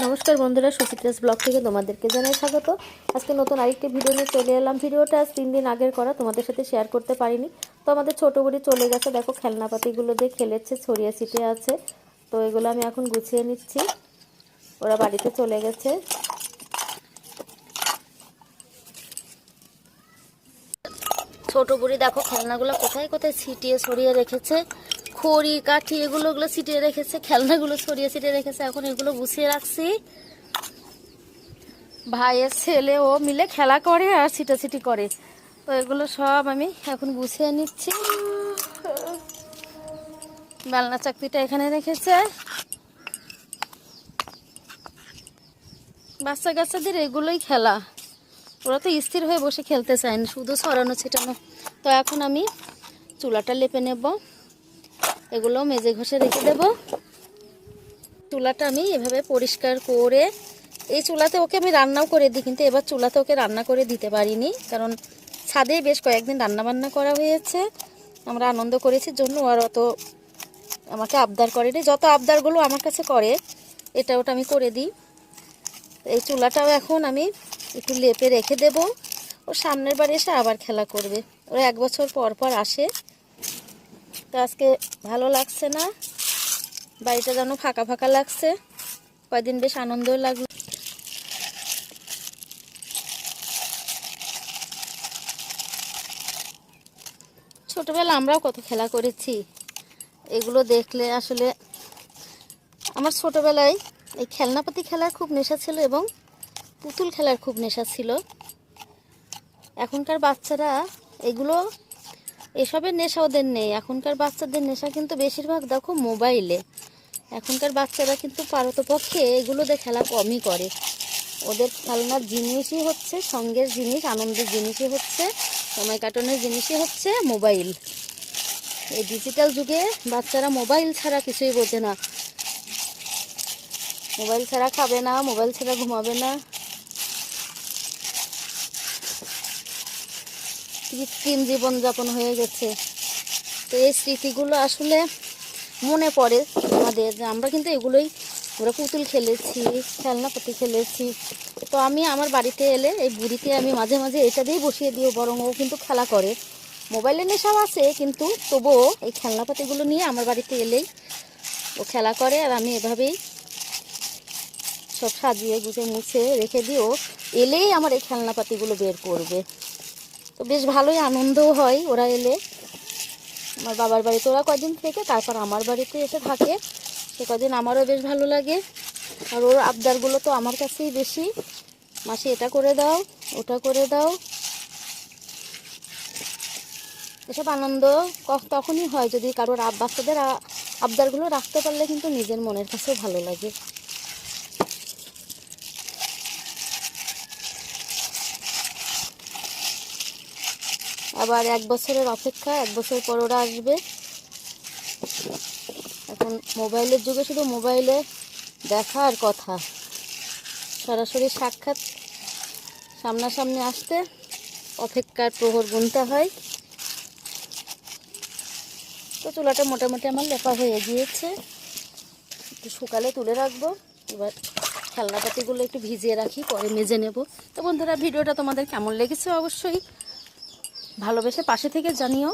নমস্কার বন্ধুরা, সুচিত্রাস ব্লগ থেকে তোমাদেরকে জানাই স্বাগত। আজকে নতুন আরেকটি ভিডিও নিয়ে চলে এলাম। ভিডিওটা আজ 3 দিন আগের করা, তোমাদের সাথে শেয়ার করতে পারিনি। তো আমাদের ছোটো বুড়ি চলে গেছে, দেখো খেলনাপাতিগুলো দিয়ে খেলেছে, ছড়িয়ে ছিটিয়ে আছে। তো এগুলো আমি এখন গুছিয়ে নিচ্ছি, ওরা বাড়িতে চলে গেছে। ছোট বুড়ি দেখো খেলনাগুলো কোথায় কোথায় ছিটিয়ে ছড়িয়ে রেখেছে, খড়ি কাঠি এগুলো ছিটিয়ে রেখেছে, খেলনাগুলো ছড়িয়ে ছিটিয়ে রেখেছে। এখন এগুলো গুছিয়ে রাখছি। ভাইয়ের ছেলে ও মিলে খেলা করে আর ছিটাছিটি করে, তো এগুলো সব আমি এখন গুছিয়ে নিচ্ছি। বেলনা চাকতিটা এখানে রেখেছে। বাচ্চা কাচ্চাদের এগুলোই খেলা, ওরা তো স্থির হয়ে বসে খেলতে চায় না, শুধু ছড়ানো ছিটানো। তো এখন আমি চুলাটা লেপে নেব, এগুলো মেজে ঘষে রেখে দেব। চুলাটা আমি এভাবে পরিষ্কার করে, এই চুলাতে ওকে আমি রান্নাও করে দিই, কিন্তু এবার চুলাতে ওকে রান্না করে দিতে পারিনি, কারণ ছাদে বেশ কয়েকদিন রান্না বান্না করা হয়েছে, আমরা আনন্দ করেছি জন্য। আর অত আমাকে আবদার করেনি, যত আবদারগুলো আমার কাছে করে এটা ওটা আমি করে দিই। এই চুলাটাও এখন আমি একটু লেপে রেখে দেব, ও সামনের বার এসে আবার খেলা করবে। ওরা 1 বছর পর পর আসে, তো আজকে ভালো লাগছে না, বাড়িটা যেন ফাঁকা ফাঁকা লাগছে। কয়দিন বেশ আনন্দও লাগলো। ছোটবেলা আমরাও কত খেলা করেছি, এগুলো দেখলে আসলে আমার ছোটবেলায় এই খেলনাপাতি খেলার খুব নেশা ছিল এবং পুতুল খেলার খুব নেশা ছিল। এখনকার বাচ্চারা এগুলো, এসবের নেশা ওদের নেই। এখনকার বাচ্চাদের নেশা কিন্তু বেশিরভাগ দেখো মোবাইলে। এখনকার বাচ্চারা কিন্তু পারতপক্ষে এগুলোতে খেলা কমই করে। ওদের খেলনার জিনিসই হচ্ছে, সঙ্গের জিনিস, আনন্দের জিনিসই হচ্ছে, সময় কাটানোর জিনিসই হচ্ছে মোবাইল। এই ডিজিটাল যুগে বাচ্চারা মোবাইল ছাড়া কিছুই বোঝে না। মোবাইল ছাড়া খাবে না, মোবাইল ছাড়া ঘুমাবে না। কৃত্রিম জীবনযাপন হয়ে গেছে। তো এই স্মৃতিগুলো আসলে মনে পড়ে আমাদের, যে আমরা কিন্তু এগুলোই, আমরা পুতুল খেলেছি, খেলনাপাতি খেলেছি। তো আমি আমার বাড়িতে এলে এই বুড়িকে আমি মাঝে মাঝে এটা দিয়েই বসিয়ে দিও, বরং ও কিন্তু খেলা করে। মোবাইলের নেশাও আছে, কিন্তু তবুও এই খেলনাপাতিগুলো নিয়ে আমার বাড়িতে এলেই ও খেলা করে। আর আমি এভাবেই সব সাজিয়ে গুছিয়ে মুছে রেখে দিও, এলেই আমার এই খেলনাপাতিগুলো বের করবে। তো বেশ ভালোই আনন্দও হয় ওরা এলে। আমার বাবার বাড়িতে ওরা কদিন থেকে তারপর আমার বাড়িতে এসে থাকে, সে কদিন আমারও বেশ ভালো লাগে। আর ওর আবদারগুলো তো আমার কাছেই বেশি, মাসি এটা করে দাও, ওটা করে দাও। এসব আনন্দ তখনই হয় যদি কারোর বাচ্চাদের আবদারগুলো রাখতে পারলে কিন্তু নিজের মনের কাছেও ভালো লাগে। আবার 1 বছরের অপেক্ষা, 1 বছর পর ওরা আসবে। এখন মোবাইলের যুগে শুধু মোবাইলে দেখা আর কথা, সরাসরি সাক্ষাৎ সামনাসামনি আসতে অপেক্ষার প্রহর গুনতে হয়। তো চুলাটা মোটামুটি আমার লেপা হয়ে গিয়েছে, একটু শুকালে তুলে রাখবো। এবার খেলনাপাতিগুলো একটু ভিজিয়ে রাখি, পরে মেজে নেব। তো বন্ধুরা, ভিডিওটা তোমাদের কেমন লেগেছে অবশ্যই ভালোবেসে পাশে থেকে জানিও।